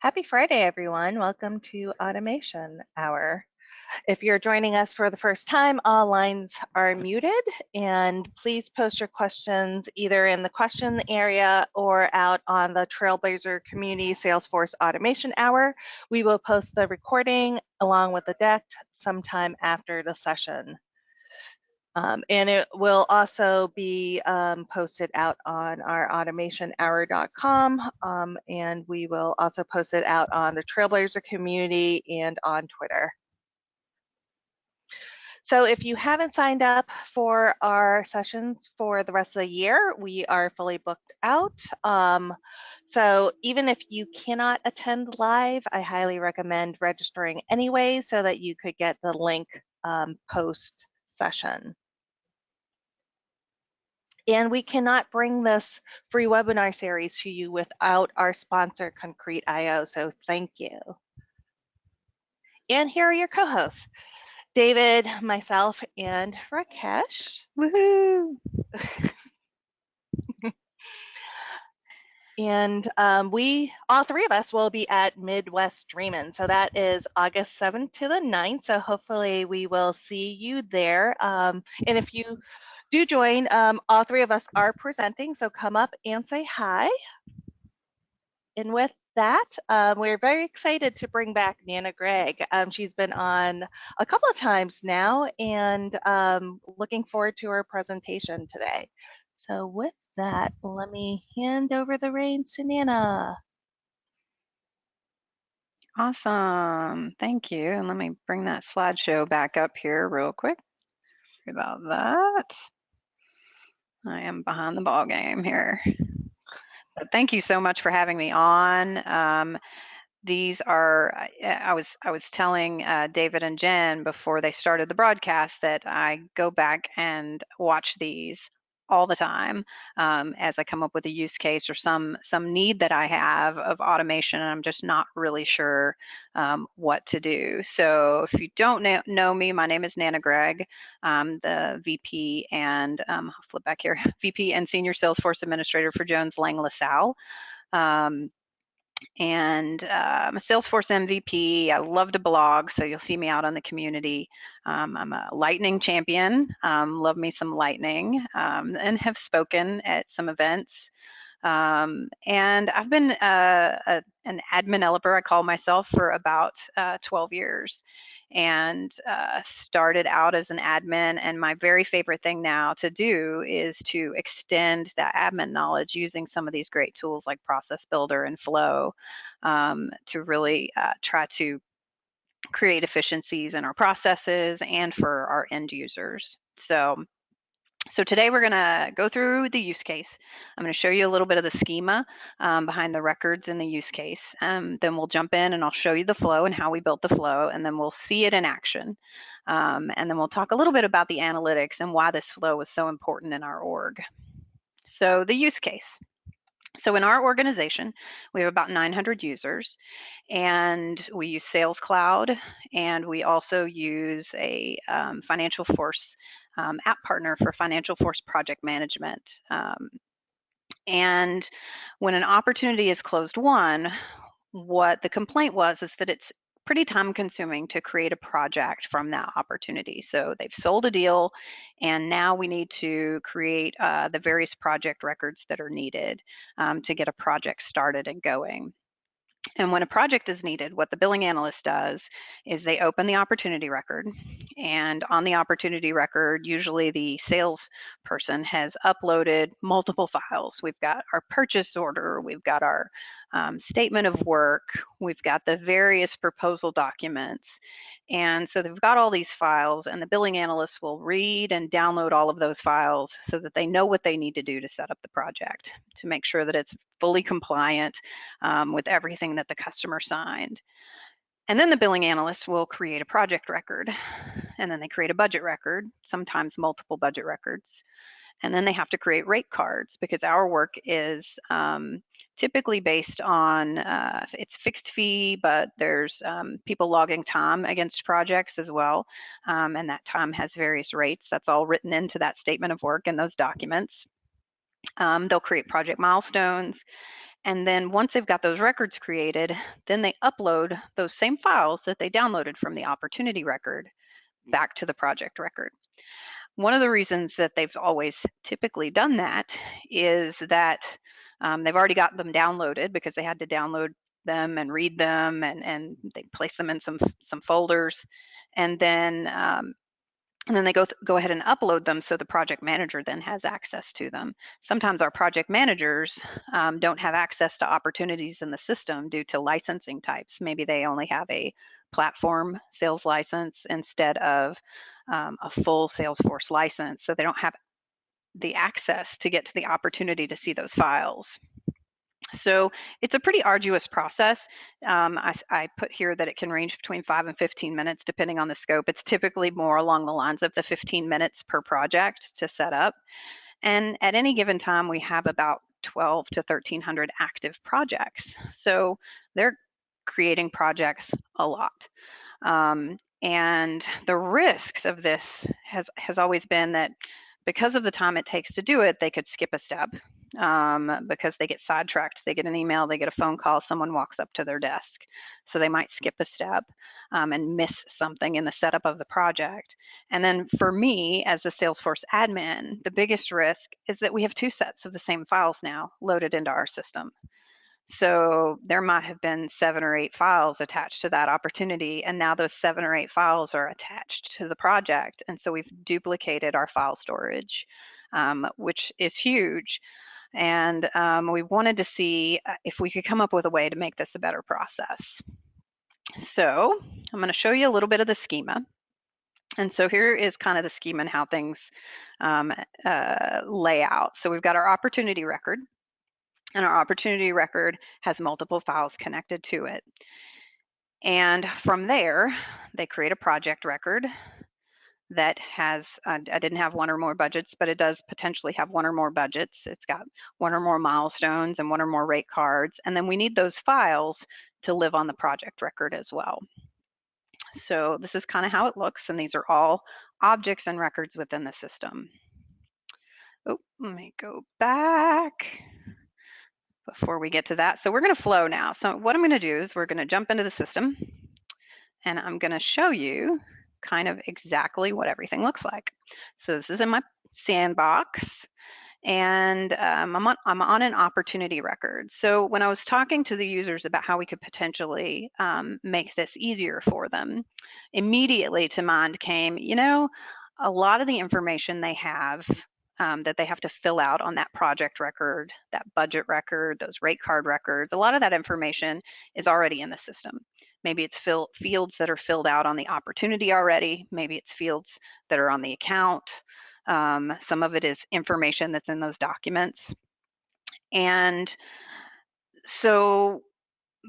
Happy Friday, everyone. Welcome to Automation Hour. If you're joining us for the first time, all lines are muted, and please post your questions either in the question area or out on the Trailblazer Community Salesforce Automation Hour. We will post the recording along with the deck sometime after the session. And it will also be posted out on our automationhour.com, and we will also post it out on the Trailblazer community and on Twitter. So if you haven't signed up for our sessions for the rest of the year, we are fully booked out. So even if you cannot attend live, I highly recommend registering anyway so that you could get the link post session. And we cannot bring this free webinar series to you without our sponsor, Concrete.io, so thank you. And here are your co-hosts, David, myself, and Rakesh. Woohoo! And all three of us will be at Midwest Dreamin'. So that is August 7th to the 9th. So hopefully we will see you there. And if you do join, all three of us are presenting, so come up and say hi. And with that, we're very excited to bring back Nana Gregg. She's been on a couple of times now, and looking forward to her presentation today. So with that, let me hand over the reins to Nana. Awesome, thank you. And let me bring that slideshow back up here real quick. Sorry about that. I am behind the ball game here. But thank you so much for having me on. These are, I was telling David and Jen before they started the broadcast that I go back and watch these all the time as I come up with a use case or some need that I have of automation, and I'm just not really sure what to do. So if you don't know me, my name is Nana Gregg. I'm the VP and I'll flip back here, VP and Senior Salesforce Administrator for Jones Lang LaSalle. And I'm a Salesforce MVP. I love to blog, so you'll see me out on the community. I'm a lightning champion, love me some lightning, and have spoken at some events. And I've been an admin developer, I call myself, for about 12 years. And started out as an admin, and my very favorite thing now to do is to extend that admin knowledge using some of these great tools like Process Builder and Flow to really try to create efficiencies in our processes and for our end users. So today we're going to go through the use case. I'm going to show you a little bit of the schema behind the records in the use case. Then we'll jump in and I'll show you the flow and how we built the flow, and then we'll see it in action. And then we'll talk a little bit about the analytics and why this flow is so important in our org. So the use case. So in our organization, we have about 900 users, and we use Sales Cloud, and we also use a Financial Force app partner for Financial Force project management. And when an opportunity is closed won, what the complaint was is that it's pretty time consuming to create a project from that opportunity. So they've sold a deal, and now we need to create the various project records that are needed to get a project started and going. And when a project is needed, what the billing analyst does is they open the opportunity record, and on the opportunity record, usually the salesperson has uploaded multiple files. We've got our purchase order, we've got our statement of work, we've got the various proposal documents. And so they've got all these files, and the billing analyst will read and download all of those files so that they know what they need to do to set up the project, to make sure that it's fully compliant with everything that the customer signed. And then the billing analyst will create a project record, and then they create a budget record, sometimes multiple budget records. And then they have to create rate cards, because our work is typically based on, it's fixed fee, but there's people logging time against projects as well. And that time has various rates. That's all written into that statement of work in those documents. They'll create project milestones. And then once they've got those records created, then they upload those same files that they downloaded from the opportunity record back to the project record. One of the reasons that they've always typically done that is that they've already got them downloaded because they had to download them and read them, and they place them in some folders, and then they go ahead and upload them so the project manager then has access to them. Sometimes our project managers don't have access to opportunities in the system due to licensing types. Maybe they only have a platform sales license instead of a full Salesforce license, so they don't have the access to get to the opportunity to see those files. So it's a pretty arduous process. I put here that it can range between 5 and 15 minutes depending on the scope. It's typically more along the lines of the 15 minutes per project to set up. And at any given time, we have about 12 to 1,300 active projects. So they're creating projects a lot. And the risks of this has always been that because of the time it takes to do it, they could skip a step because they get sidetracked. They get an email, they get a phone call, someone walks up to their desk. So they might skip a step and miss something in the setup of the project. And then for me, as a Salesforce admin, the biggest risk is that we have 2 sets of the same files now loaded into our system. So there might have been 7 or 8 files attached to that opportunity, and now those 7 or 8 files are attached to the project, and so we've duplicated our file storage, which is huge. And we wanted to see if we could come up with a way to make this a better process. So I'm going to show you a little bit of the schema. And so here is kind of the schema and how things lay out. So we've got our opportunity record. And our opportunity record has multiple files connected to it. And from there, they create a project record that has, I didn't have 1 or more budgets, but it does potentially have 1 or more budgets. It's got 1 or more milestones and 1 or more rate cards. And then we need those files to live on the project record as well. So this is kind of how it looks. And these are all objects and records within the system. Oh, let me go back before we get to that. So we're going to flow now. So what I'm going to do is we're going to jump into the system, and I'm going to show you kind of exactly what everything looks like. So this is in my sandbox, and I'm on an opportunity record. So when I was talking to the users about how we could potentially make this easier for them, immediately to mind came, a lot of the information they have that they have to fill out on that project record, that budget record, those rate card records, a lot of that information is already in the system. Maybe it's fields that are filled out on the opportunity already. Maybe it's fields that are on the account. Some of it is information that's in those documents. And so,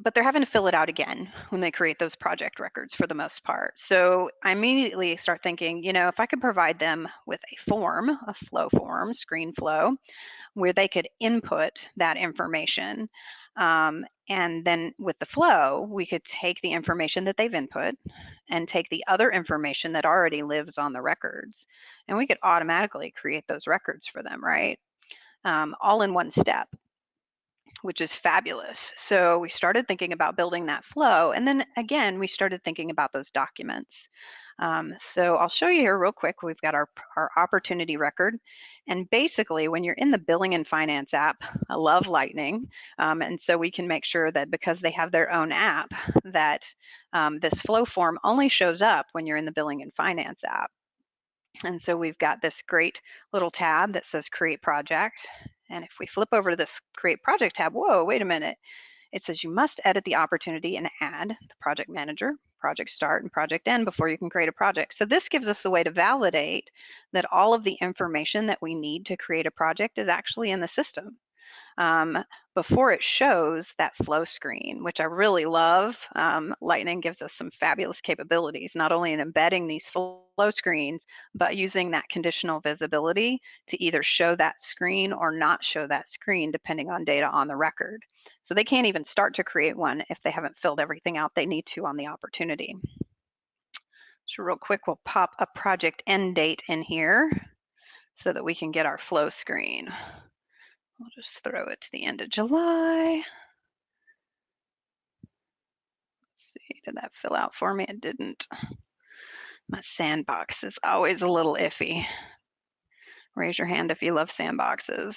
but they're having to fill it out again when they create those project records for the most part. So I immediately start thinking, if I could provide them with a form, a flow form, screen flow, where they could input that information. And then with the flow, we could take the information that they've input and take the other information that already lives on the records. And we could automatically create those records for them, right? All in one step, which is fabulous. So we started thinking about building that flow. And then again, we started thinking about those documents. So I'll show you here real quick. We've got our opportunity record. And basically, when you're in the billing and finance app, I love Lightning. And so we can make sure that because they have their own app, that this flow form only shows up when you're in the billing and finance app. And so we've got this great little tab that says Create Project. And if we flip over to this Create Project tab, whoa, wait a minute. It says you must edit the opportunity and add the project manager, project start, and project end before you can create a project. So this gives us a way to validate that all of the information that we need to create a project is actually in the system. Before it shows that flow screen, which I really love. Lightning gives us some fabulous capabilities, not only in embedding these flow screens, but using that conditional visibility to either show that screen or not show that screen, depending on data on the record. So they can't even start to create one if they haven't filled everything out they need to on the opportunity. So real quick, we'll pop a project end date in here so that we can get our flow screen. We'll just throw it to the end of July. Let's see, did that fill out for me? It didn't. My sandbox is always a little iffy. Raise your hand if you love sandboxes.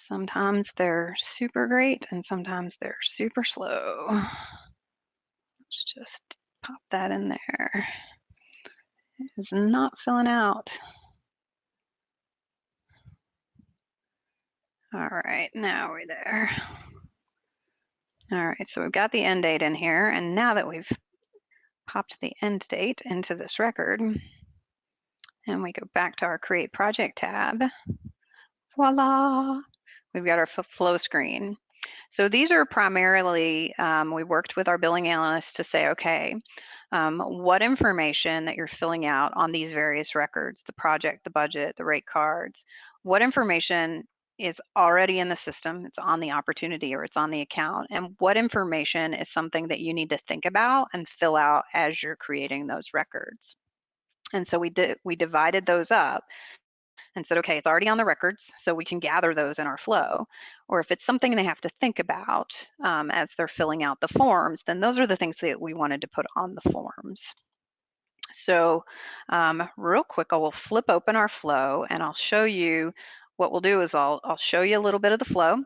Sometimes they're super great and sometimes they're super slow. Let's just pop that in there. It is not filling out. All right, now we're there. All right, so we've got the end date in here, and now that we've popped the end date into this record, and we go back to our Create Project tab, voila, we've got our flow screen. So these are primarily, we worked with our billing analyst to say, okay, what information that you're filling out on these various records, the project, the budget, the rate cards, what information is already in the system, it's on the opportunity or it's on the account, and what information is something that you need to think about and fill out as you're creating those records. And so we divided those up and said, okay, it's already on the records, so we can gather those in our flow. Or if it's something they have to think about as they're filling out the forms, then those are the things that we wanted to put on the forms. So real quick, I will flip open our flow and I'll show you what we'll do is I'll show you a little bit of the flow,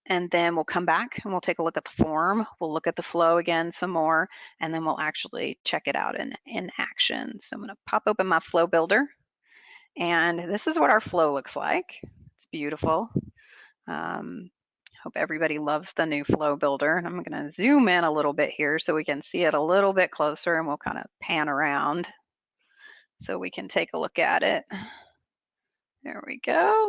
and then we'll come back and we'll take a look at the form. We'll look at the flow again some more, and then we'll actually check it out in action. So I'm going to pop open my flow builder. And this is what our flow looks like. It's beautiful. Hope everybody loves the new flow builder. And I'm going to zoom in a little bit here so we can see it a little bit closer, and we'll kind of pan around so we can take a look at it. There we go.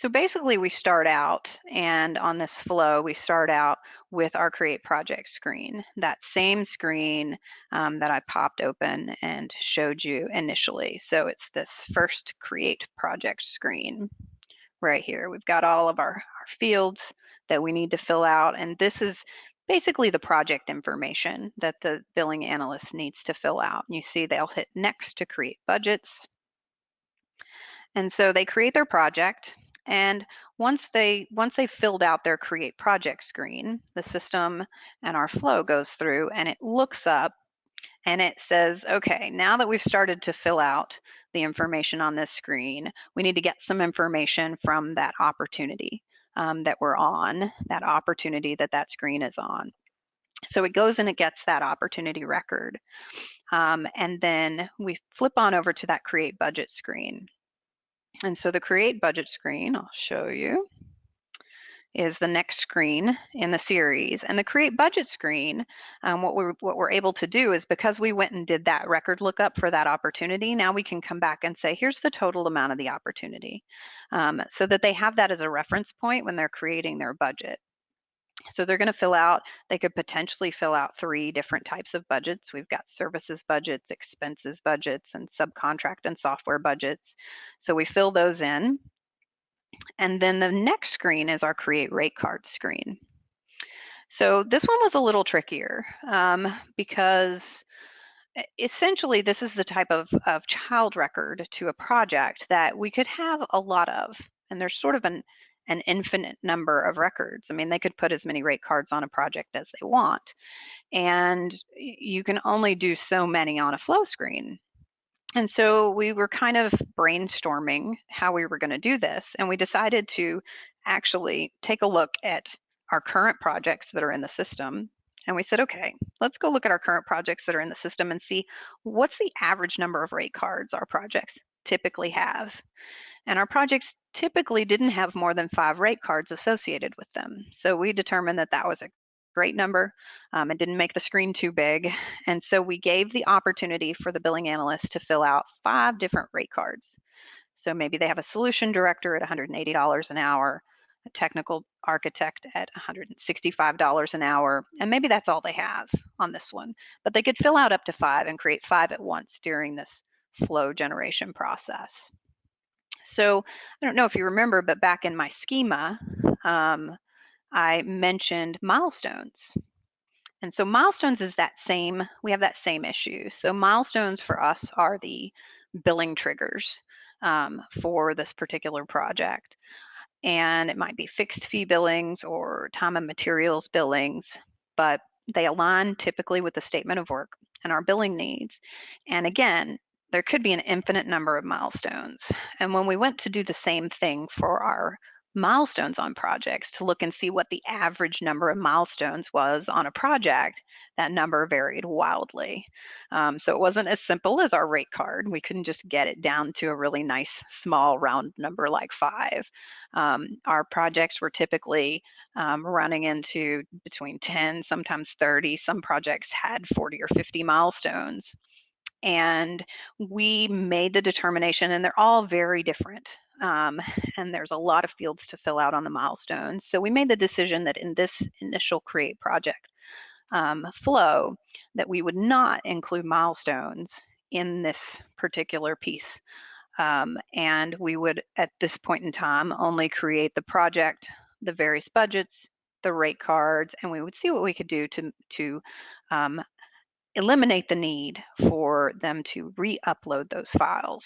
So basically we start out, and on this flow, we start out with our Create Project screen, that same screen that I popped open and showed you initially. So it's this first Create Project screen right here. We've got all of our fields that we need to fill out, and this is basically the project information that the billing analyst needs to fill out. You see they'll hit next to create budgets. And so they create their project, and once they filled out their Create Project screen, the system and our flow goes through and it looks up and it says, okay, now that we've started to fill out the information on this screen, we need to get some information from that opportunity that we're on, that opportunity that screen is on. So it goes and it gets that opportunity record. And then we flip on over to that Create Budget screen. And so the Create Budget screen, I'll show you, is the next screen in the series. And the Create Budget screen, what we're able to do is, because we went and did that record lookup for that opportunity, now we can come back and say, here's the total amount of the opportunity, so that they have that as a reference point when they're creating their budget. So they're going to fill out, they could potentially fill out 3 different types of budgets. We've got services budgets, expenses budgets, and subcontract and software budgets. So we fill those in. And then the next screen is our Create Rate Card screen. So this one was a little trickier because essentially this is the type of child record to a project that we could have a lot of. And there's sort of an infinite number of records. I mean, they could put as many rate cards on a project as they want. And you can only do so many on a flow screen. And so we were kind of brainstorming how we were going to do this. And we decided to actually take a look at our current projects that are in the system. And we said, okay, let's go look at our current projects that are in the system and see what's the average number of rate cards our projects typically have. And our projects typically didn't have more than 5 rate cards associated with them. So we determined that that was a great number. It didn't make the screen too big. And so we gave the opportunity for the billing analyst to fill out 5 different rate cards. So maybe they have a solution director at $180 an hour, a technical architect at $165 an hour, and maybe that's all they have on this one. But they could fill out up to 5 and create 5 at once during this flow generation process. So I don't know if you remember, but back in my schema, I mentioned milestones. And so milestones is that same, we have that same issue. So milestones for us are the billing triggers. for this particular project. And it might be fixed fee billings or time and materials billings, but they align typically with the statement of work and our billing needs. And again, there could be an infinite number of milestones. And when we went to do the same thing for our milestones on projects to look and see what the average number of milestones was on a project, that number varied wildly. So it wasn't as simple as our rate card. We couldn't just get it down to a really nice small round number like 5. Our projects were typically running into between 10, sometimes 30. Some projects had 40 or 50 milestones. And we made the determination, and they're all very different. And there's a lot of fields to fill out on the milestones. So we made the decision that in this initial create project flow, that we would not include milestones in this particular piece. And we would, at this point in time, only create the project, the various budgets, the rate cards, and we would see what we could do to eliminate the need for them to re-upload those files.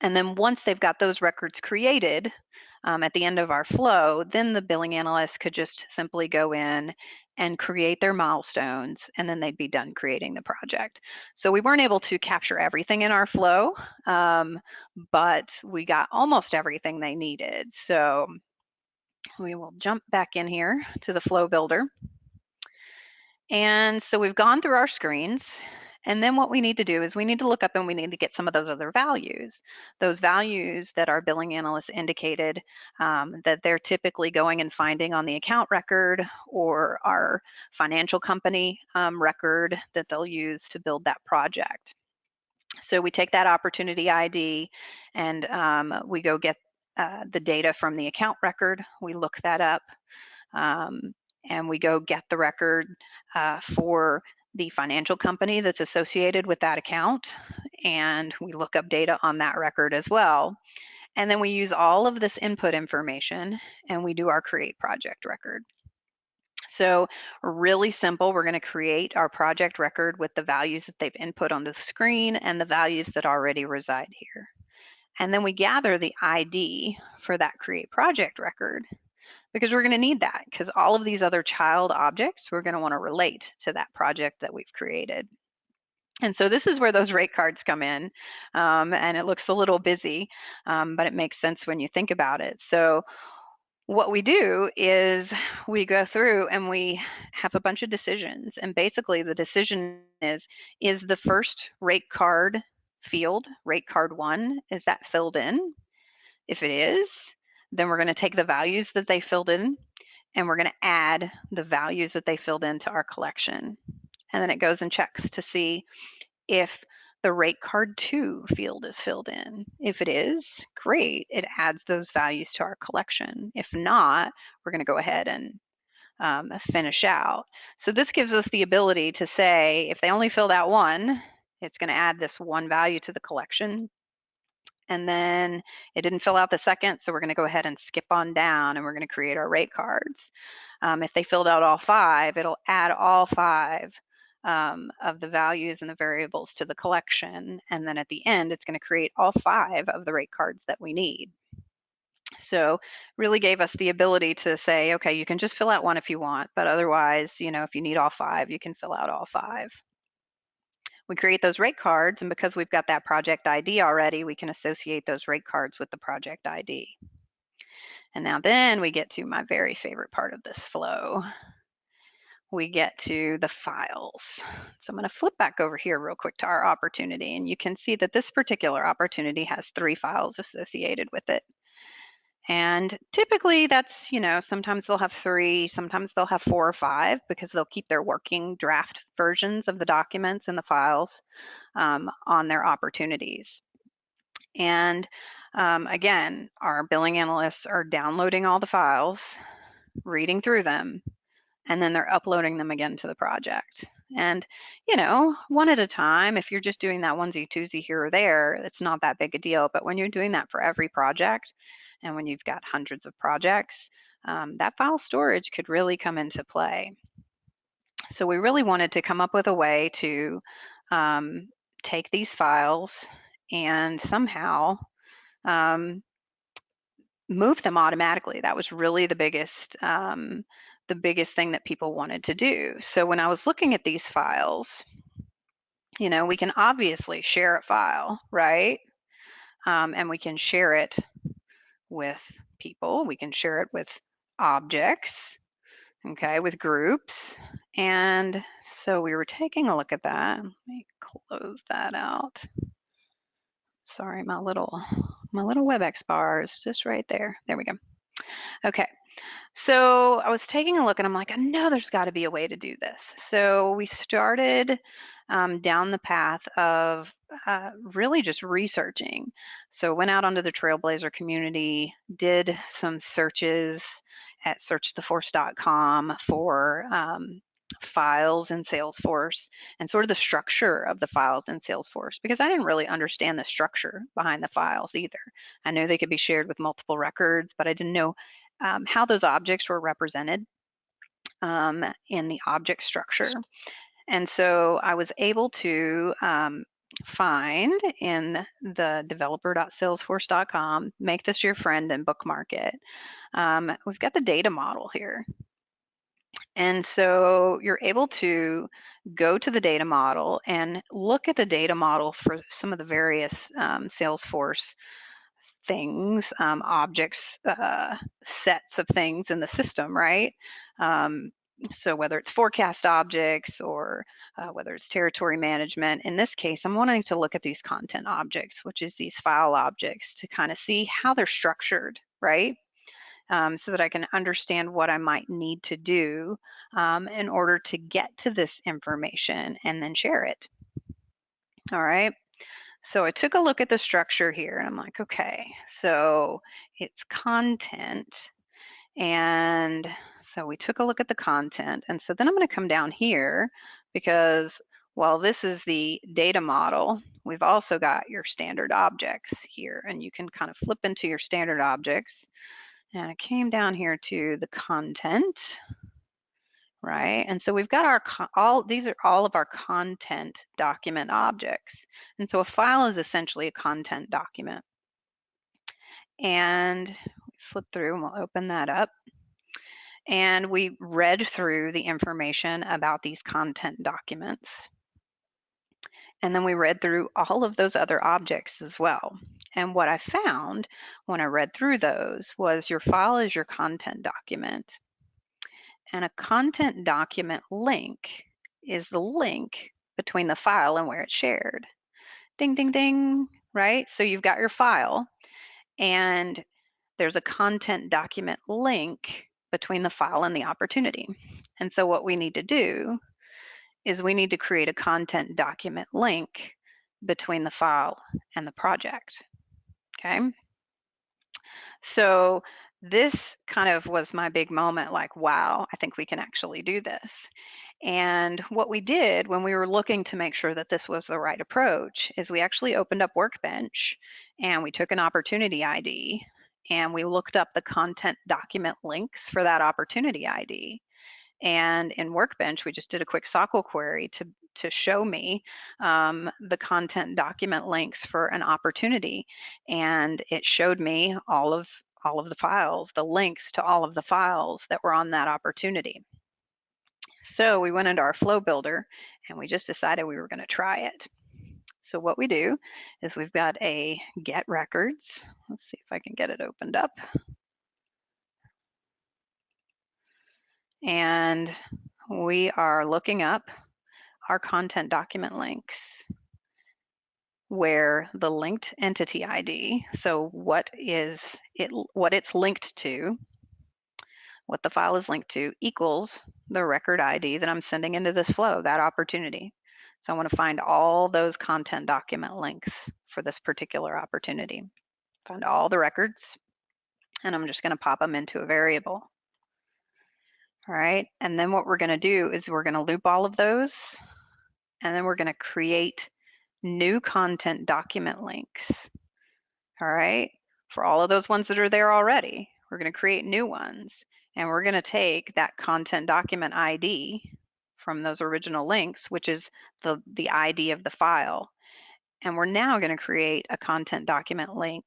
And then once they've got those records created at the end of our flow, then the billing analyst could just simply go in and create their milestones, and then they'd be done creating the project. So we weren't able to capture everything in our flow, but we got almost everything they needed. So we will jump back in here to the flow builder. And so we've gone through our screens, and then what we need to do is we need to look up and we need to get some of those other values. Those values that our billing analyst indicated that they're typically going and finding on the account record or our financial company record that they'll use to build that project. So we take that opportunity ID and we go get the data from the account record. We look that up. And we go get the record for the financial company that's associated with that account, and we look up data on that record as well. And then we use all of this input information and we do our create project record. So really simple, we're going to create our project record with the values that they've input on the screen and the values that already reside here. And then we gather the ID for that create project record, because we're going to need that, because all of these other child objects, we're going to want to relate to that project that we've created. And so this is where those rate cards come in, and it looks a little busy, but it makes sense when you think about it. So what we do is we go through and we have a bunch of decisions, and basically the decision is the first rate card field, rate card 1, is that filled in? If it is, then we're going to take the values that they filled in and we're going to add the values that they filled into our collection. And then it goes and checks to see if the rate card 2 field is filled in. If it is, great, it adds those values to our collection. If not, we're going to go ahead and finish out. So this gives us the ability to say, if they only filled out 1, it's going to add this 1 value to the collection. And then it didn't fill out the second, so we're going to go ahead and skip on down and we're going to create our rate cards. If they filled out all 5, it'll add all 5 of the values and the variables to the collection. And then at the end, it's going to create all 5 of the rate cards that we need. So really gave us the ability to say, okay, you can just fill out 1 if you want, but otherwise, if you need all 5, you can fill out all 5. We create those rate cards, and because we've got that project ID already, we can associate those rate cards with the project ID. And now then we get to my very favorite part of this flow. We get to the files. So I'm going to flip back over here real quick to our opportunity, and you can see that this particular opportunity has 3 files associated with it. And typically that's, sometimes they'll have 3, sometimes they'll have 4 or 5, because they'll keep their working draft versions of the documents and the files on their opportunities. And again, our billing analysts are downloading all the files, reading through them, and then they're uploading them again to the project. And, 1 at a time, if you're just doing that onesie twosie here or there, it's not that big a deal. But when you're doing that for every project, and when you've got hundreds of projects, that file storage could really come into play. So we really wanted to come up with a way to take these files and somehow move them automatically. That was really the biggest thing that people wanted to do. So when I was looking at these files, we can obviously share a file, right? And we can share it with people. We can share it with objects, okay, with groups. And so we were taking a look at that. Let me close that out. Sorry, my little WebEx bar is just right there. There we go. Okay. So I was taking a look and I'm like, I know there's got to be a way to do this. So we started down the path of really just researching. So went out onto the Trailblazer community, did some searches at searchtheforce.com for files in Salesforce and sort of the structure of the files in Salesforce, because I didn't really understand the structure behind the files either. I knew they could be shared with multiple records, but I didn't know how those objects were represented in the object structure. And so I was able to find in the developer.salesforce.com, make this your friend and bookmark it. We've got the data model here. And so you're able to go to the data model and look at the data model for some of the various Salesforce things, objects, sets of things in the system, right? So whether it's forecast objects or whether it's territory management, in this case, I'm wanting to look at these content objects, which is these file objects, to kind of see how they're structured, right? So that I can understand what I might need to do in order to get to this information and then share it. All right. So I took a look at the structure here and I'm like, okay, so it's content. And so we took a look at the content. And so then I'm going to come down here because while this is the data model, we've also got your standard objects here. And you can kind of flip into your standard objects. And I came down here to the content, right? And so we've got these are all of our content document objects. And so a file is essentially a content document. And we flip through and we'll open that up. And we read through the information about these content documents. And then we read through all of those other objects as well. And what I found when I read through those was your file is your content document. And a content document link is the link between the file and where it's shared. Ding, ding, ding, right? So you've got your file and there's a content document link between the file and the opportunity. And so what we need to do is we need to create a content document link between the file and the project, okay? So this kind of was my big moment, like, wow, I think we can actually do this. And what we did when we were looking to make sure that this was the right approach is we actually opened up Workbench and we took an opportunity ID and we looked up the content document links for that opportunity ID. And in Workbench, we just did a quick SQL query to show me the content document links for an opportunity. And it showed me all of the files, the links to all of the files that were on that opportunity. So we went into our flow builder and we just decided we were going to try it. So what we do is we've got a get records. Let's see if I can get it opened up. And we are looking up our content document links where the linked entity ID, so what it's linked to, what the file is linked to, equals the record ID that I'm sending into this flow, that opportunity. So I want to find all those content document links for this particular opportunity. Find all the records, and I'm just going to pop them into a variable. All right, and then what we're going to do is we're going to loop all of those, and then we're going to create new content document links. All right, for all of those ones that are there already, we're going to create new ones, and we're going to take that content document ID from those original links, which is the ID of the file, and we're now going to create a content document link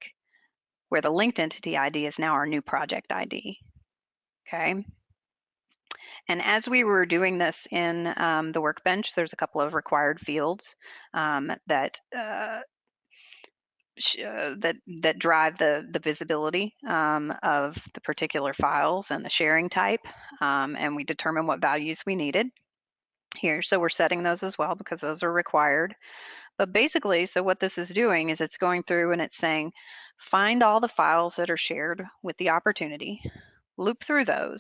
where the linked entity ID is now our new project ID. Okay. And as we were doing this in the workbench, there's a couple of required fields that drive the visibility of the particular files and the sharing type, and we determine what values we needed here. So we're setting those as well because those are required. But basically, so what this is doing is it's going through and it's saying, find all the files that are shared with the opportunity, loop through those,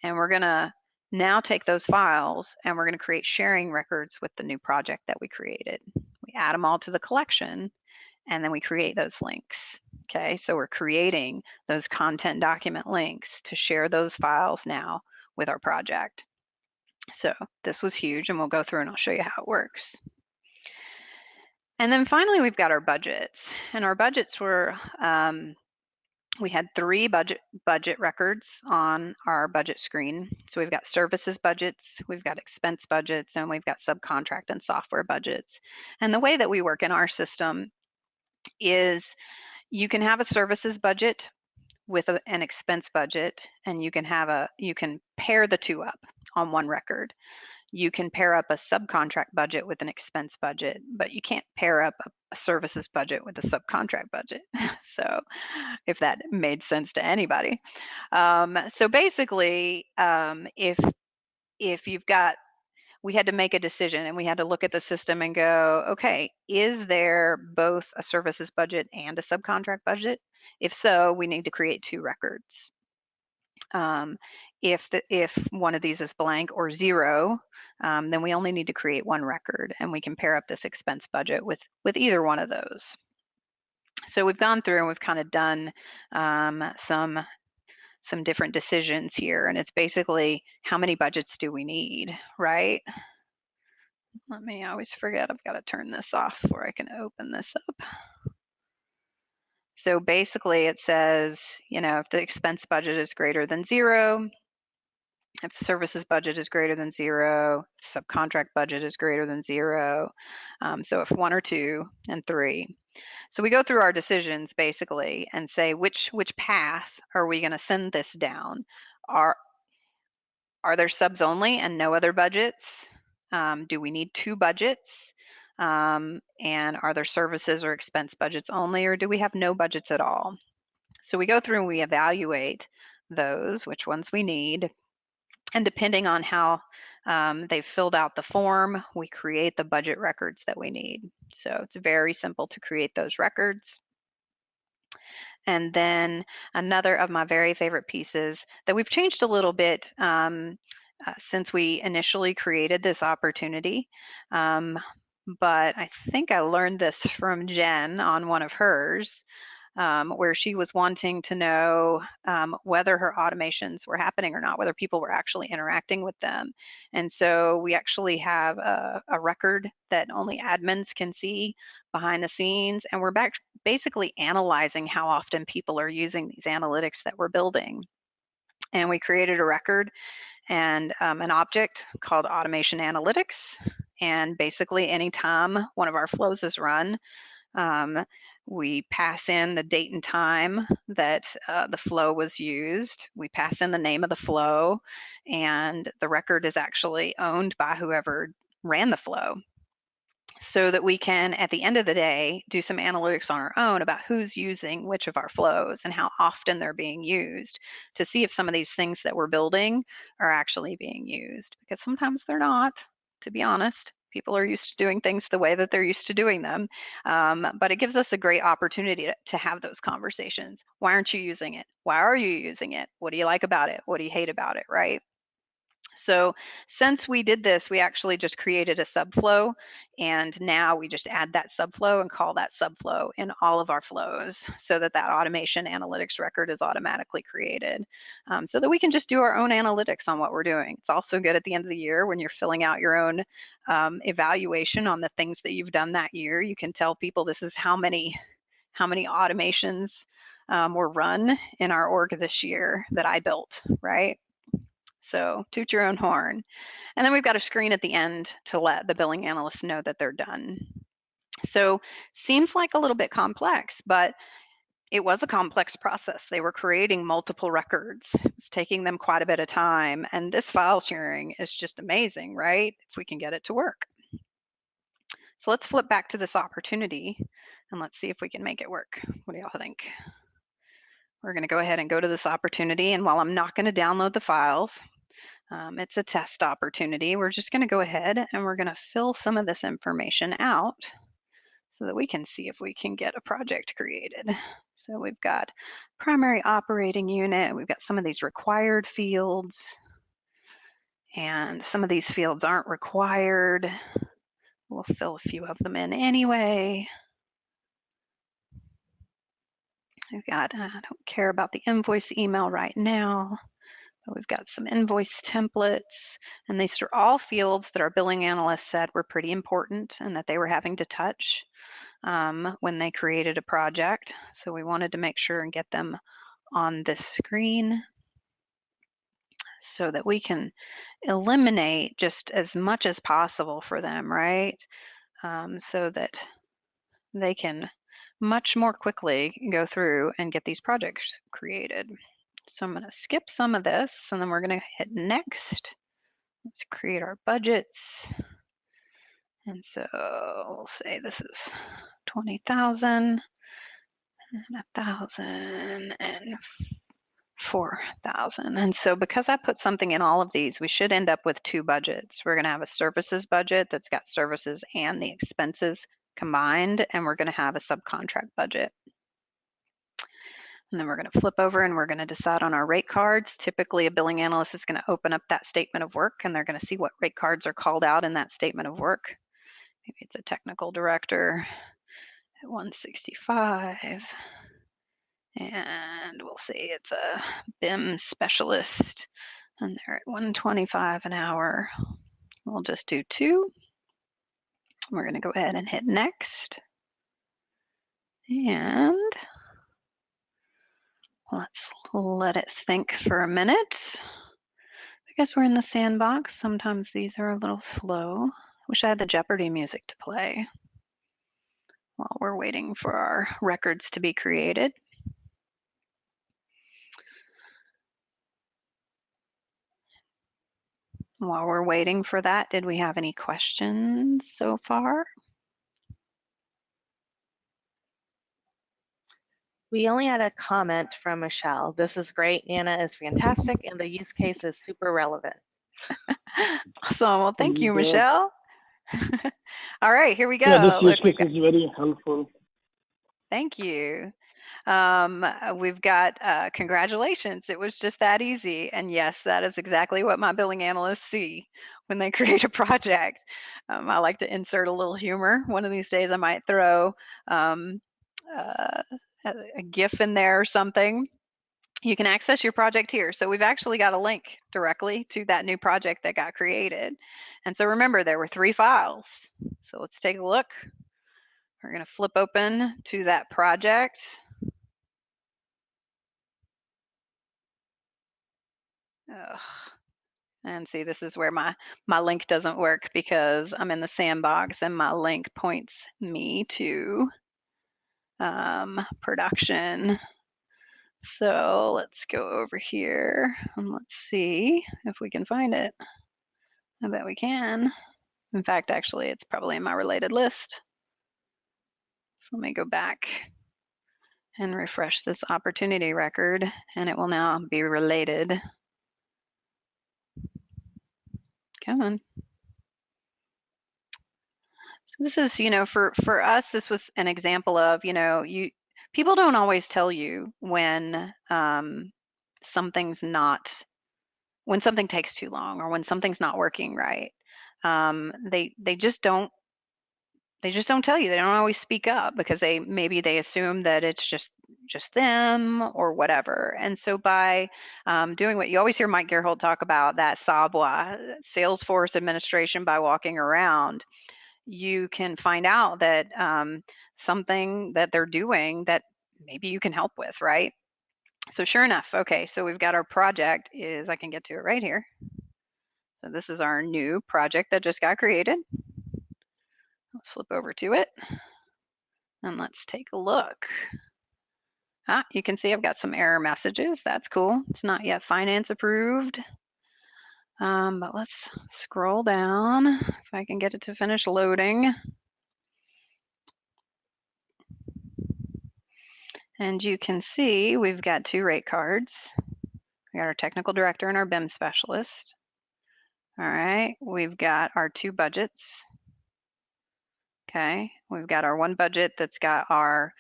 and we're going to now take those files and we're going to create sharing records with the new project that we created. We add them all to the collection, and then we create those links. Okay, so we're creating those content document links to share those files now with our project. So this was huge, and we'll go through and I'll show you how it works. And then finally, we've got our budgets. And our budgets were, we had 3 budget records on our budget screen. So we've got services budgets, we've got expense budgets, and we've got subcontract and software budgets. And the way that we work in our system is you can have a services budget with an expense budget, and you can pair the two up on one record. You can pair up a subcontract budget with an expense budget, but you can't pair up a services budget with a subcontract budget. So if that made sense to anybody. So basically, if you've got, we had to make a decision and we had to look at the system and go, okay, is there both a services budget and a subcontract budget? If so, we need to create 2 records. If one of these is blank or 0, then we only need to create 1 record, and we can pair up this expense budget with either one of those. So we've gone through and we've kind of done some different decisions here, and it's basically how many budgets do we need, right? I always forget I've got to turn this off before I can open this up. So basically it says, if the expense budget is greater than 0, if the services budget is greater than 0, subcontract budget is greater than 0. So if 1 or 2 and 3. So we go through our decisions basically and say which path are we going to send this down? Are there subs only and no other budgets? Do we need 2 budgets? And are there services or expense budgets only, or do we have no budgets at all? So we go through and we evaluate those, which ones we need. And depending on how they've filled out the form, we create the budget records that we need. So it's very simple to create those records. And then another of my very favorite pieces that we've changed a little bit since we initially created this opportunity, but I think I learned this from Jen on one of hers, where she was wanting to know whether her automations were happening or not, whether people were actually interacting with them. And so we actually have a record that only admins can see behind the scenes, and we're basically analyzing how often people are using these analytics that we're building. And we created a record and an object called Automation Analytics. And basically anytime one of our flows is run, we pass in the date and time that the flow was used. We pass in the name of the flow, and the record is actually owned by whoever ran the flow, so that we can, at the end of the day, do some analytics on our own about who's using which of our flows and how often they're being used, to see if some of these things that we're building are actually being used, because sometimes they're not, to be honest. People are used to doing things the way that they're used to doing them. But it gives us a great opportunity to have those conversations. Why aren't you using it? Why are you using it? What do you like about it? What do you hate about it, right? So since we did this, we actually just created a subflow, and now we just add that subflow and call that subflow in all of our flows, so that automation analytics record is automatically created, so that we can just do our own analytics on what we're doing. It's also good at the end of the year when you're filling out your own evaluation on the things that you've done that year. You can tell people this is how many automations were run in our org this year that I built, right? So toot your own horn. And then we've got a screen at the end to let the billing analysts know that they're done. So seems like a little bit complex, but it was a complex process. They were creating multiple records. It's taking them quite a bit of time. And this file sharing is just amazing, right? If we can get it to work. So let's flip back to this opportunity and let's see if we can make it work. What do y'all think? We're going to go ahead and go to this opportunity. And while I'm not going to download the files, it's a test opportunity. We're just going to go ahead and we're going to fill some of this information out so that we can see if we can get a project created. So we've got primary operating unit. We've got some of these required fields. And some of these fields aren't required. We'll fill a few of them in anyway. We've got, I don't care about the invoice email right now. But we've got some invoice templates. And these are all fields that our billing analyst said were pretty important and that they were having to touch when they created a project. So we wanted to make sure and get them on this screen so that we can eliminate just as much as possible for them, right? So that they can much more quickly go through and get these projects created. So I'm going to skip some of this and then we're going to hit next. Let's create our budgets. And so we'll say this is 20,000 and 1,000 and 4,000. And so because I put something in all of these, we should end up with two budgets. We're going to have a services budget that's got services and the expenses combined, and we're going to have a subcontract budget. And then we're going to flip over and we're going to decide on our rate cards. Typically, a billing analyst is going to open up that statement of work and they're going to see what rate cards are called out in that statement of work. Maybe it's a technical director at 165. And we'll say it's a BIM specialist and they're at 125 an hour. We'll just do 2. We're going to go ahead and hit next. And let's let it think for a minute. I guess we're in the sandbox. Sometimes these are a little slow. Wish I had the Jeopardy music to play while we're waiting for our records to be created. While we're waiting for that, did we have any questions so far? We only had a comment from Michelle. This is great. Nana is fantastic, and the use case is super relevant. Awesome. Well, thank you, Michelle. All right, here we go. Yeah, this use case is very helpful. Thank you. We've got congratulations. It was just that easy. And yes, that is exactly what my billing analysts see when they create a project. I like to insert a little humor. One of these days I might throw a GIF in there or something. You can access your project here. So we've actually got a link directly to that new project that got created. And so remember, there were 3 files. So let's take a look. We're going to flip open to that project. And see, this is where my link doesn't work because I'm in the sandbox and my link points me to production. So let's go over here and let's see if we can find it. I bet we can. In fact, actually, it's probably in my related list. So let me go back and refresh this opportunity record, and it will now be related. Come on. So this is, for us, this was an example of, people don't always tell you when something takes too long or when something's not working right. They just don't tell you. They don't always speak up because maybe they assume that it's just them or whatever. And so by doing what you always hear Mike Gerhold talk about, that savoir, Salesforce administration by walking around, you can find out that something that they're doing that maybe you can help with, right? So sure enough, okay, so we've got our project I can get to it right here. So this is our new project that just got created. Let's flip over to it and let's take a look. You can see I've got some error messages. That's cool. It's not yet finance approved. But let's scroll down if I can get it to finish loading. And you can see we've got 2 rate cards. We got our technical director and our BIM specialist. All right, we've got our 2 budgets. Okay, we've got our 1 budget that's got our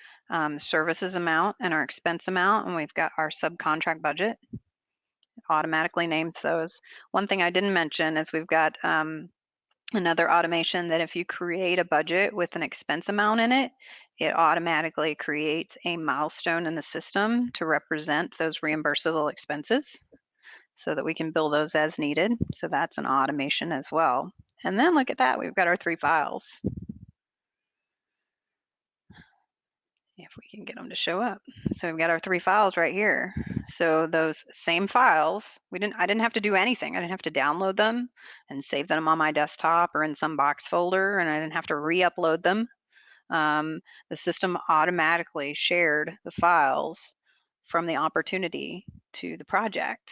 services amount and our expense amount, and we've got our subcontract budget. It automatically names those. One thing I didn't mention is we've got another automation that if you create a budget with an expense amount in it, it automatically creates a milestone in the system to represent those reimbursable expenses so that we can bill those as needed. So that's an automation as well. And then look at that, we've got our 3 files. If we can get them to show up. So we've got our 3 files right here. So those same files, I didn't have to do anything. I didn't have to download them and save them on my desktop or in some box folder, and I didn't have to re-upload them. The system automatically shared the files from the opportunity to the project.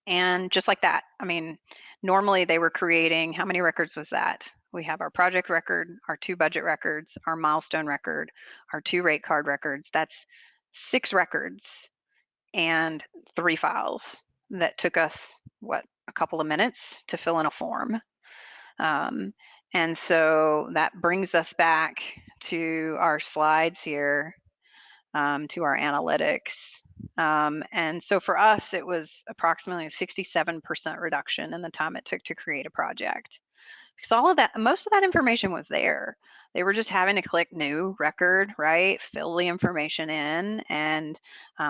And just like that, I mean, normally they were creating, how many records was that? We have our project record, our 2 budget records, our milestone record, our 2 rate card records. That's 6 records and 3 files that took us, what, a couple of minutes to fill in a form. And so that brings us back to our slides here, to our analytics. And so for us, it was approximately a 67% reduction in the time it took to create a project. Because all of that, most of that information was there. They were just having to click new record, right? Fill the information in, and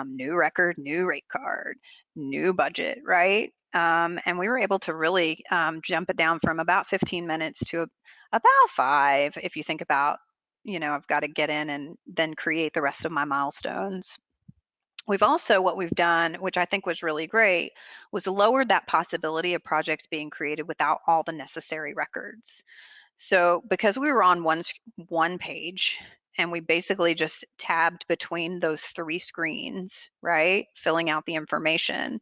new record, new rate card, new budget, right? And we were able to really jump it down from about 15 minutes to about 5. If you think about, you know, I've got to get in and then create the rest of my milestones. We've also, what we've done, which I think was really great, was lowered that possibility of projects being created without all the necessary records. So because we were on one page and we basically just tabbed between those 3 screens, right, filling out the information,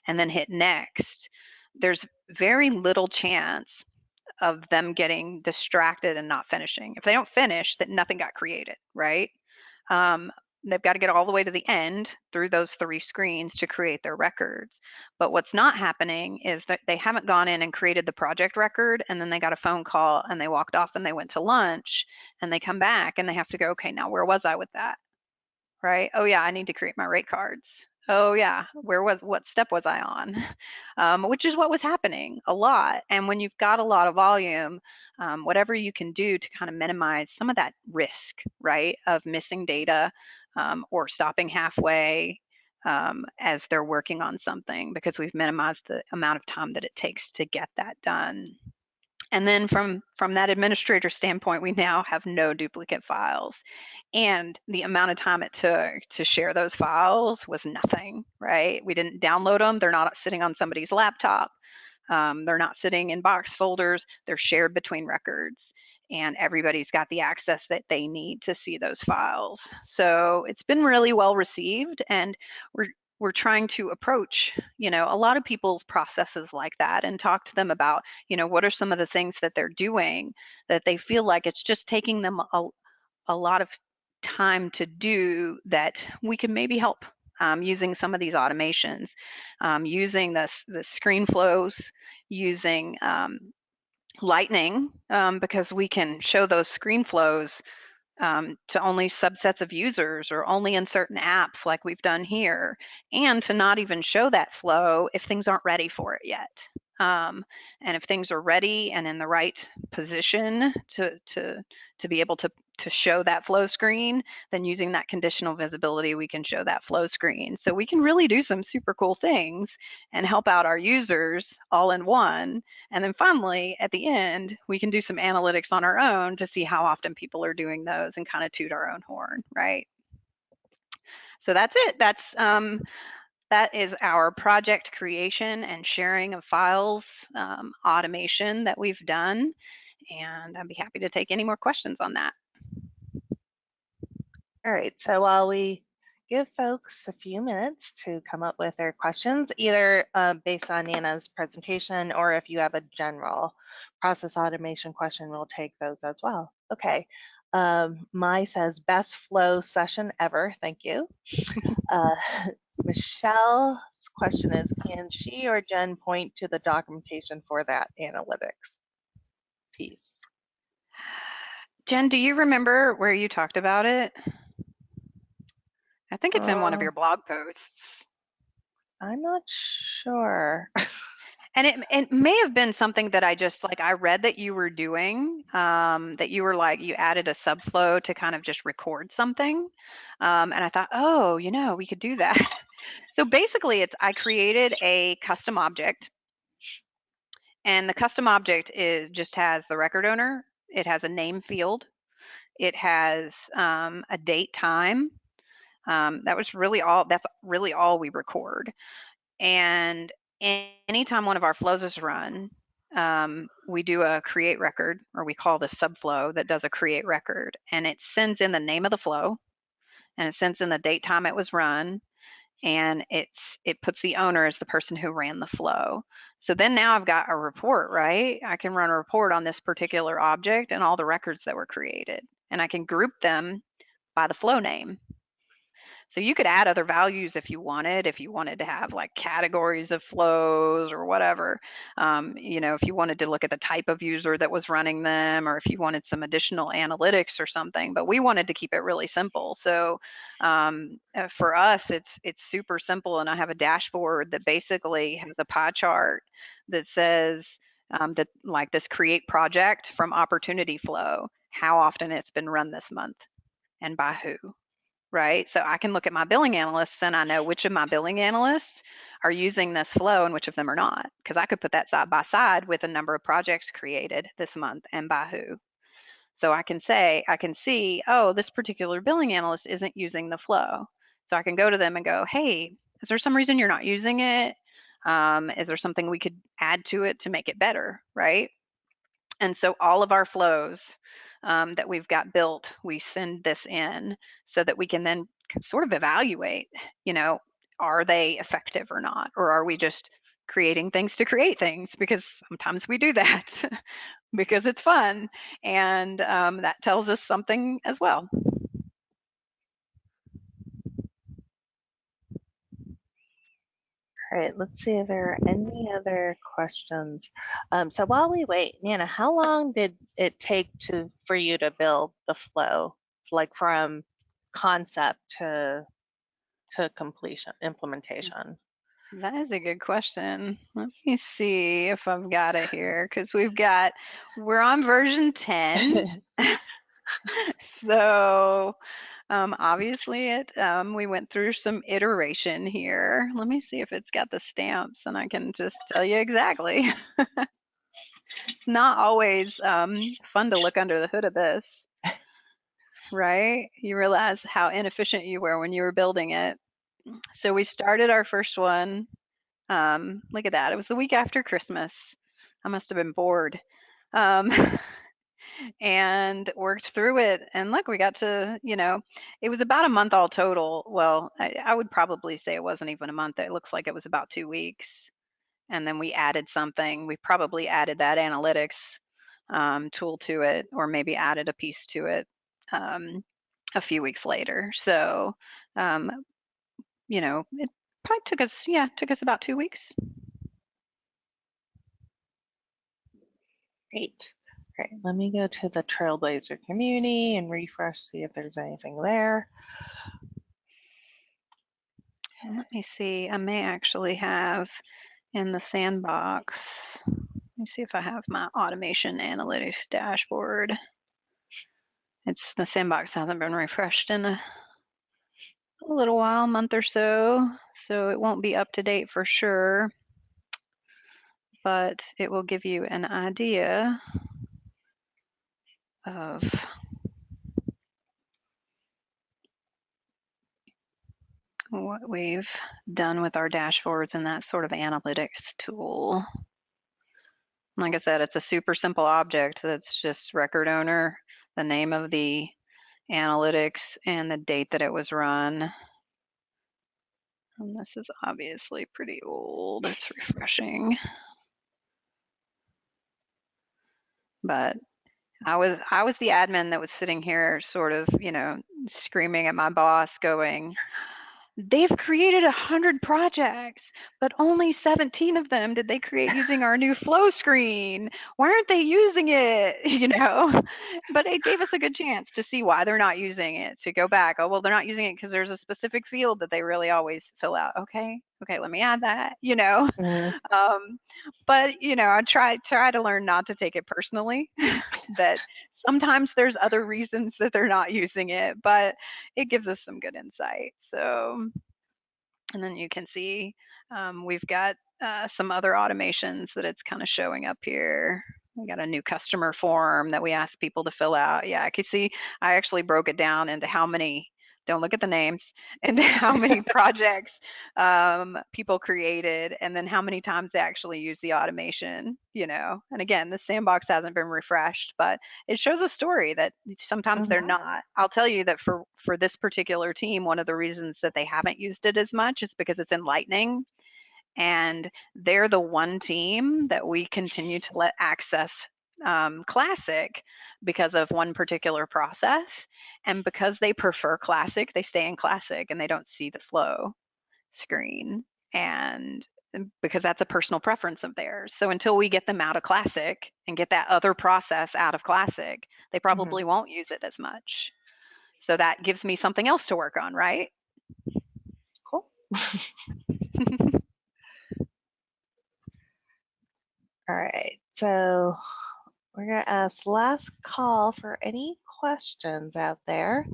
and then hit next, there's very little chance of them getting distracted and not finishing. If they don't finish, then nothing got created, right? They've got to get all the way to the end through those 3 screens to create their records. But what's not happening is that they haven't gone in and created the project record, and then they got a phone call and they walked off and they went to lunch, and they come back and they have to go, okay, now where was I with that? Right? Oh yeah, I need to create my rate cards. Oh yeah, what step was I on? Which is what was happening a lot. And when you've got a lot of volume, whatever you can do to kind of minimize some of that risk, right, of missing data, or stopping halfway as they're working on something, because we've minimized the amount of time that it takes to get that done. And then from that administrator standpoint, we now have no duplicate files. And the amount of time it took to share those files was nothing, right? We didn't download them. They're not sitting on somebody's laptop. They're not sitting in box folders. They're shared between records, and everybody's got the access that they need to see those files. So it's been really well received, and we're trying to approach, you know, a lot of people's processes like that and talk to them about, you know, what are some of the things that they're doing that they feel like it's just taking them a lot of time to do, that we can maybe help using some of these automations, using the screen flows, using Lightning, because we can show those screen flows to only subsets of users or only in certain apps like we've done here, and to not even show that flow if things aren't ready for it yet. And if things are ready and in the right position to be able to show that flow screen, then using that conditional visibility, we can show that flow screen. So we can really do some super cool things and help out our users all in one. And then finally, at the end, we can do some analytics on our own to see how often people are doing those and kind of toot our own horn, right? So that's it. That is our project creation and sharing of files automation that we've done. And I'd be happy to take any more questions on that. All right, so while we give folks a few minutes to come up with their questions, either based on Nana's presentation, or if you have a general process automation question, we'll take those as well. Okay. Mai says, best flow session ever. Thank you. Michelle's question is, can she or Jen point to the documentation for that analytics piece? Jen, do you remember where you talked about it? I think it's in one of your blog posts. I'm not sure. And it may have been something that I just I read that you were doing, that you were you added a subflow to kind of just record something. And I thought, oh, we could do that. So basically I created a custom object, and the custom object just has the record owner. It has a name field. It has a date, time. That's really all we record. And anytime one of our flows is run, we do a create record, or we call the subflow that does a create record, and it sends in the name of the flow, and it sends in the date, time it was run, and it puts the owner as the person who ran the flow. So then now I've got a report, right? I can run a report on this particular object and all the records that were created, and I can group them by the flow name. So you could add other values if you wanted to have categories of flows or whatever. If you wanted to look at the type of user that was running them, or if you wanted some additional analytics or something, but we wanted to keep it really simple. So for us, it's super simple, and I have a dashboard that basically has a pie chart that says that this create project from opportunity flow, how often it's been run this month and by who. Right? So I can look at my billing analysts, and I know which of my billing analysts are using this flow and which of them are not, because I could put that side by side with a number of projects created this month and by who. So I can see, oh, this particular billing analyst isn't using the flow. So I can go to them and go, hey, is there some reason you're not using it? Is there something we could add to it to make it better, right? And so all of our flows that we've got built, we send this in so that we can then sort of evaluate, are they effective or not? Or are we just creating things to create things? Because sometimes we do that because it's fun. And that tells us something as well. All right, let's see if there are any other questions. So while we wait, Nana, how long did it take for you to build the flow, from concept to completion, implementation? That is a good question. Let me see if I've got it here, because we're on version 10. So obviously we went through some iteration here. Let me see if it's got the stamps, and I can just tell you exactly. It's not always fun to look under the hood of this, right? You realize how inefficient you were when you were building it. So we started our first one. Look at that. It was the week after Christmas. I must have been bored. And worked through it. And look, we got to, it was about a month all total. Well, I would probably say it wasn't even a month. It looks like it was about 2 weeks. And then we added something. We probably added that analytics tool to it, or maybe added a piece to it a few weeks later. So, it probably took us about 2 weeks. Great. All right, let me go to the Trailblazer community and refresh, see if there's anything there. Let me see. I may actually have in the sandbox. Let me see if I have my automation analytics dashboard. The sandbox hasn't been refreshed in a little while, a month or so, so it won't be up to date for sure, but it will give you an idea of what we've done with our dashboards and that sort of analytics tool. Like I said, it's a super simple object that's just record owner, the name of the analytics, and the date that it was run. And this is obviously pretty old. It's refreshing. But I was the admin that was sitting here sort of, screaming at my boss going, they've created 100 projects, but only 17 of them did they create using our new flow screen. Why aren't they using it? But it gave us a good chance to see why they're not using it, to go back. Oh, well, they're not using it because there's a specific field that they really always fill out. Okay, let me add that, But, I try to learn not to take it personally, that sometimes there's other reasons that they're not using it, but it gives us some good insight. So, and then you can see we've got some other automations that it's kind of showing up here. We got a new customer form that we ask people to fill out. Yeah, I could see I actually broke it down into how many, don't look at the names, and how many projects people created, and then how many times they actually use the automation, And again, the sandbox hasn't been refreshed, but it shows a story that sometimes they're not. I'll tell you that for this particular team, one of the reasons that they haven't used it as much is because it's in Lightning, and they're the one team that we continue to let access Classic because of one particular process. And because they prefer Classic, they stay in Classic and they don't see the flow screen. And because that's a personal preference of theirs. So until we get them out of Classic and get that other process out of Classic, they probably won't use it as much. So that gives me something else to work on, right? Cool. All right, so we're going to ask last call for any questions out there.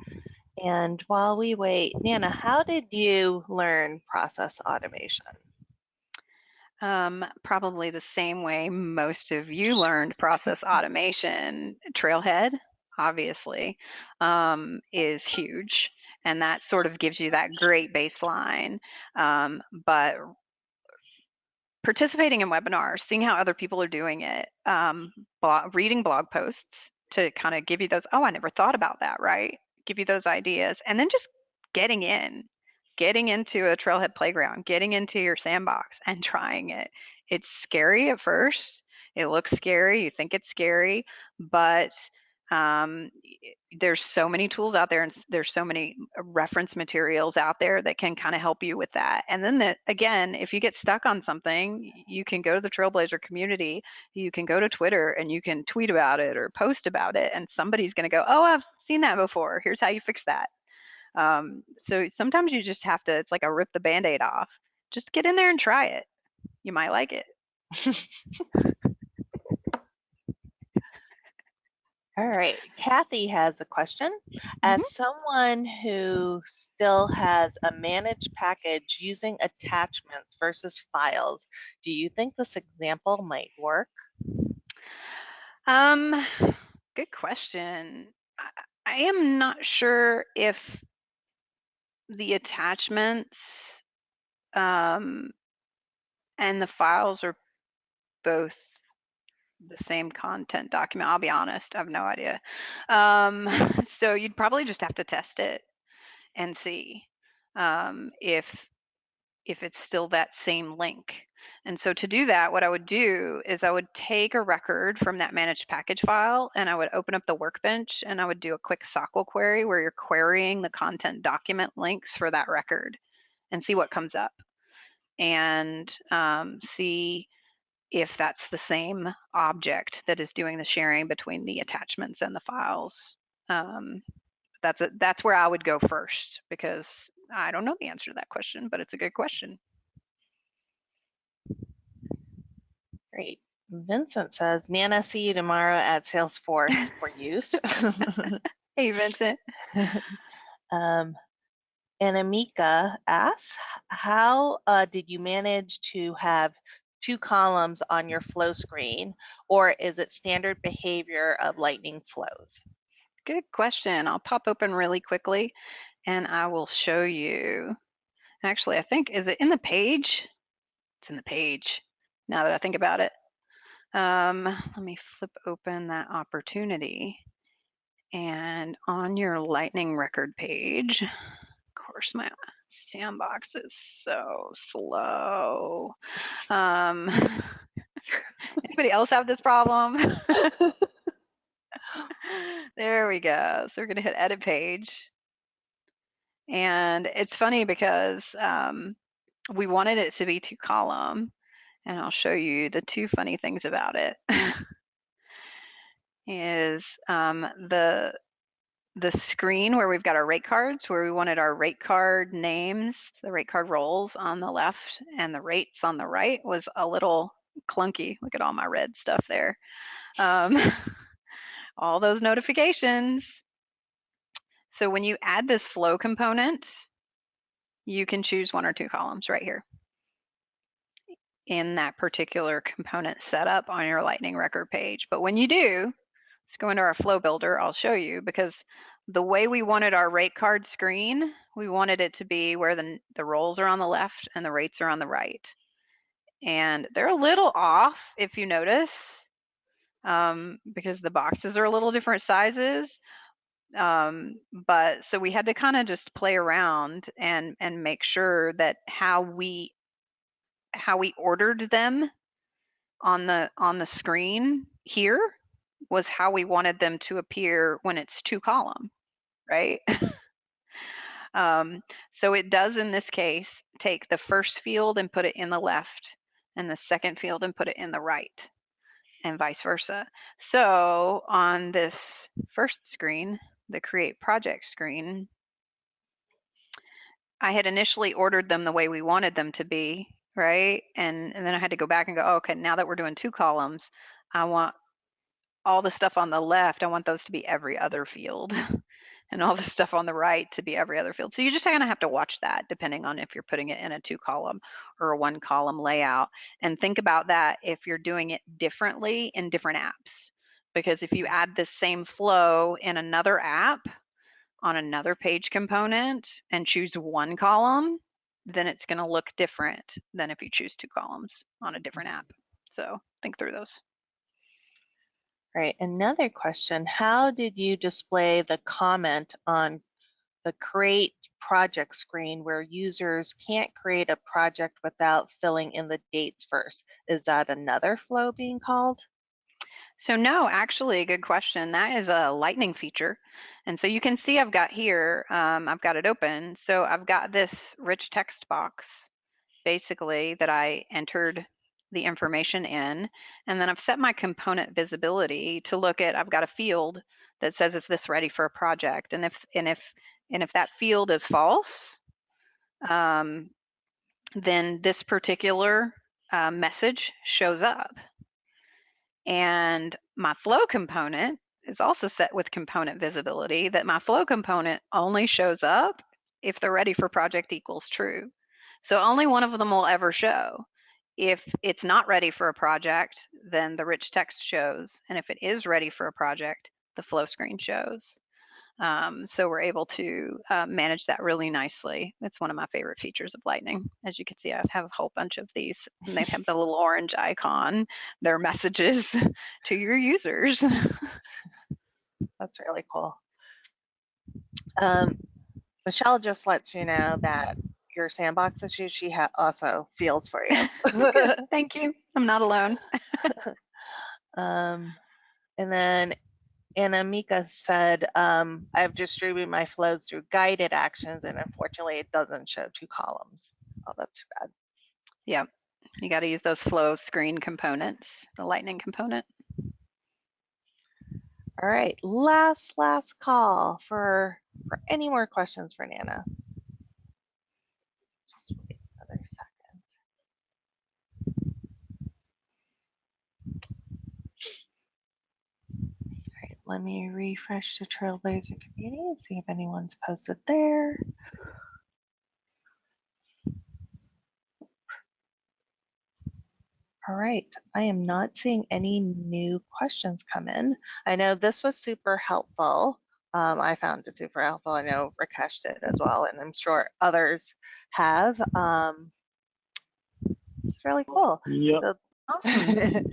And while we wait, Nana, how did you learn process automation? Probably the same way most of you learned process automation. Trailhead, obviously, is huge. And that sort of gives you that great baseline. But participating in webinars, seeing how other people are doing it, reading blog posts to kind of give you those, oh, I never thought about that, right? Give you those ideas. And then just getting into a trailhead playground, getting into your sandbox and trying it. It's scary at first. It looks scary. You think it's scary, but there's so many tools out there, and there's so many reference materials out there that can kind of help you with that. And then again, if you get stuck on something, you can go to the Trailblazer community, you can go to Twitter and you can tweet about it or post about it, and somebody's going to go, oh, I've seen that before. Here's how you fix that. So sometimes you just have to, it's like a rip the Band-Aid off. Just get in there and try it. You might like it. All right, Kathy has a question. As someone who still has a managed package using attachments versus files, do you think this example might work? Good question. I am not sure if the attachments and the files are both the same content document. I'll be honest, I have no idea. So you'd probably just have to test it and see if it's still that same link. And so to do that, what I would do is I would take a record from that managed package file and I would open up the workbench and I would do a quick SQL query where you're querying the content document links for that record and see what comes up, and see if that's the same object that is doing the sharing between the attachments and the files. That's where I would go first, because I don't know the answer to that question, but it's a good question. Great. Vincent says, Nana, see you tomorrow at Salesforce for use. Hey, Vincent. And Amika asks, how did you manage to have 2 columns on your flow screen, or is it standard behavior of Lightning flows? Good question. I'll pop open really quickly and I will show you. Actually, I think, is it in the page? It's in the page, now that I think about it. Let me flip open that opportunity. And on your Lightning record page, of course, my sandbox is so slow. Anybody else have this problem? There we go. So we're going to hit edit page. And it's funny because we wanted it to be 2-column. And I'll show you the two funny things about it. Is the screen where we've got our rate cards, where we wanted our rate card names, the rate card roles on the left and the rates on the right, was a little clunky. Look at all my red stuff there. All those notifications. So when you add this flow component, you can choose 1 or 2 columns right here in that particular component setup on your Lightning record page. But when you do, let's go into our flow builder. I'll show you, because the way we wanted our rate card screen, we wanted it to be where the roles are on the left and the rates are on the right. And they're a little off, if you notice, because the boxes are a little different sizes. But so we had to kind of just play around and make sure that how we ordered them on the screen here was how we wanted them to appear when it's 2-column, right? So it does, in this case, take the first field and put it in the left, and the second field and put it in the right, and vice versa. So on this first screen, the create project screen, I had initially ordered them the way we wanted them to be, right? And then I had to go back and go, oh, okay, now that we're doing 2 columns, I want all the stuff on the left, I want those to be every other field, and all the stuff on the right to be every other field. So you just kind of have to watch that depending on if you're putting it in a 2-column or a 1-column layout. And think about that if you're doing it differently in different apps. Because if you add this same flow in another app on another page component and choose 1 column, then it's going to look different than if you choose 2 columns on a different app. So think through those. Right. Another question, how did you display the comment on the create project screen where users can't create a project without filling in the dates first? Is that another flow being called? So no, actually, good question. That is a Lightning feature. And so you can see I've got here, I've got it open. So I've got this rich text box, basically, that I entered the information in. And then I've set my component visibility to look at, I've got a field that says, is this ready for a project? And if that field is false, then this particular message shows up. And my flow component is also set with component visibility, that my flow component only shows up if the ready for project equals true. So only one of them will ever show. If it's not ready for a project, then the rich text shows. And if it is ready for a project, the flow screen shows. So we're able to manage that really nicely. It's one of my favorite features of Lightning. As you can see, I have a whole bunch of these, and they have the little orange icon. They're messages to your users. That's really cool. Michelle just lets you know that your sandbox issue, she also fields for you. Good. Thank you. I'm not alone. And then Anna Mika said, I've distributed my flows through guided actions, and unfortunately it doesn't show 2 columns. Oh, that's too bad. Yeah, you got to use those flow screen components, the Lightning component. All right, last call for any more questions for Nana. Just wait another second. All right, let me refresh the Trailblazer community and see if anyone's posted there. All right, I am not seeing any new questions come in. I know this was super helpful. I found it super helpful. I know Rakesh did as well, and I'm sure others have. It's really cool. Yeah. So, Awesome.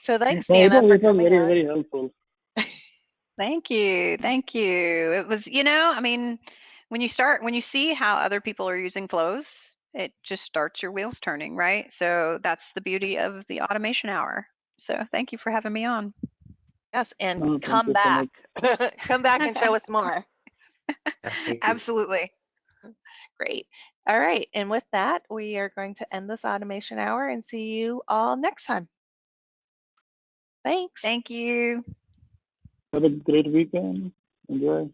so thanks, No, Nana, for it was coming very, on. very helpful. Thank you. Thank you. It was, I mean, when you see how other people are using flows, it just starts your wheels turning, right? So that's the beauty of the automation hour. So thank you for having me on. Yes, and No, thank come you so back. much. Come back and show us more. Yeah, thank you. Absolutely. Great. All right. And with that, we are going to end this automation hour and see you all next time. Thanks. Thank you. Have a great weekend. Enjoy.